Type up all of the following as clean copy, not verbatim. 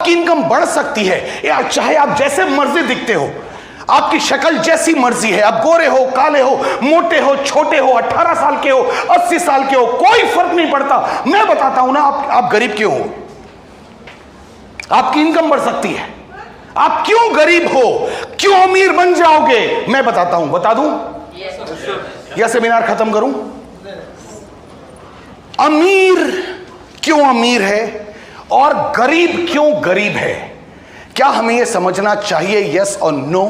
आपकी इनकम बढ़ सकती है या चाहे आप जैसे मर्जी दिखते हो, आपकी शक्ल जैसी मर्जी है, आप गोरे हो, काले हो, मोटे हो, छोटे हो, 18 साल के हो, 80 साल के हो, कोई फर्क नहीं पड़ता। मैं बताता हूं ना आप गरीब क्यों हो। आपकी इनकम बढ़ सकती है, आप क्यों गरीब हो, क्यों अमीर बन जाओगे, मैं बताता हूं। बता दूं या सेमिनार खत्म करूं? अमीर क्यों अमीर है और गरीब क्यों गरीब है, क्या हमें यह समझना चाहिए? यस और नो?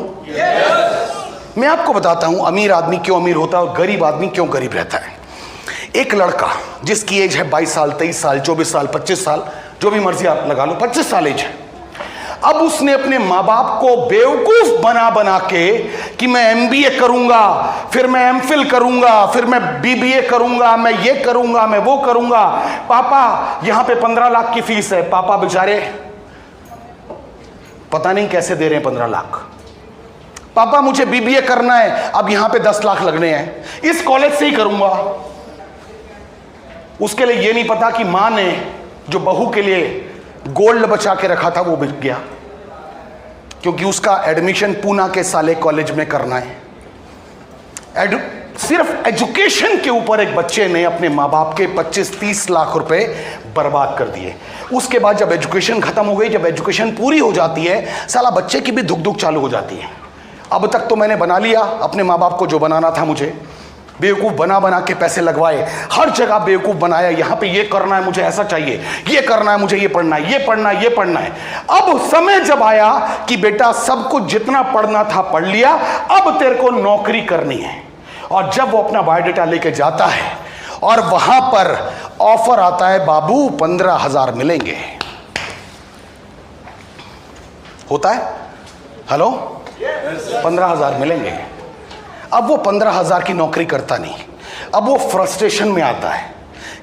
मैं आपको बताता हूं अमीर आदमी क्यों अमीर होता है और गरीब आदमी क्यों गरीब रहता है। एक लड़का जिसकी एज है 22 साल, 23 साल, 24 साल, 25 साल, जो भी मर्जी आप लगा लो, 25 साल एज है। अब उसने अपने माँ बाप को बेवकूफ बना बना के कि मैं MBA करूंगा, फिर मैं MPhil करूंगा, फिर मैं BBA करूंगा, मैं ये करूंगा, मैं वो करूंगा। पापा यहां पे 15 लाख की फीस है। पापा बेचारे पता नहीं कैसे दे रहे हैं 15 लाख। पापा मुझे BBA करना है, अब यहां पे 10 लाख लगने हैं, इस कॉलेज से ही करूंगा। उसके लिए यह नहीं पता कि मां ने जो बहू के लिए गोल्ड बचा के रखा था वो बिक गया, क्योंकि उसका एडमिशन पूना के साले कॉलेज में करना है। सिर्फ एजुकेशन के ऊपर एक बच्चे ने अपने माँ बाप के 25-30 लाख रुपए बर्बाद कर दिए। उसके बाद जब एजुकेशन खत्म हो गई, जब एजुकेशन पूरी हो जाती है, साला बच्चे की भी धुक धुक चालू हो जाती है। अब तक तो मैंने बना लिया अपने माँ बाप को जो बनाना था, मुझे बेवकूफ़ बना बना के पैसे लगवाए, हर जगह बेवकूफ़ बनाया। यहाँ पे ये करना है, मुझे ऐसा चाहिए, ये करना है, मुझे ये पढ़ना है, ये पढ़ना है, ये पढ़ना है। अब समय जब आया कि बेटा सब कुछ जितना पढ़ना था पढ़ लिया, अब तेरे को नौकरी करनी है। और जब वो अपना बायोडाटा लेके जाता है और वहां पर ऑफर आता है, बाबू 15,000 मिलेंगे। होता है, हेलो 15,0000 मिलेंगे। अब वो 15,000 की नौकरी करता नहीं, अब वो फ्रस्ट्रेशन में आता है।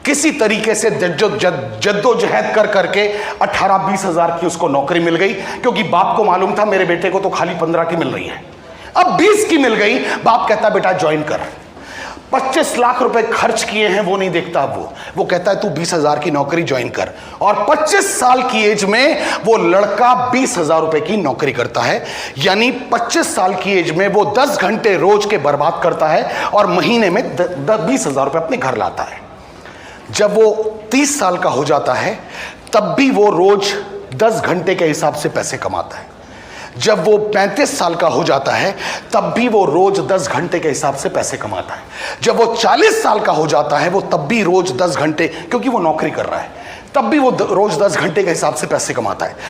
किसी तरीके से जद्दोजहद कर करके 18-20 हज़ार की उसको नौकरी मिल गई, क्योंकि बाप को मालूम था मेरे बेटे को तो खाली 15 की मिल रही है। अब 20 की मिल गई, बाप कहता बेटा ज्वाइन कर। 25 लाख रुपए खर्च किए हैं वो नहीं देखता। वो कहता है तू 20,000 की नौकरी ज्वाइन कर। और 25 साल की एज में वो लड़का 20,000 रुपए की नौकरी करता है। यानी 25 साल की एज में वो 10 घंटे रोज के बर्बाद करता है और महीने में 20,000 रुपए अपने घर लाता है। जब वो 30 साल का हो जाता है तब भी वो रोज 10 घंटे के हिसाब से पैसे कमाता है। जब वो 35 साल का हो जाता है तब भी वो रोज 10 घंटे के हिसाब से पैसे कमाता है। जब वो 40 साल का हो जाता है वो तब भी रोज 10 घंटे, क्योंकि वो नौकरी कर रहा है, तब भी वो रोज 10 घंटे के हिसाब से पैसे कमाता है।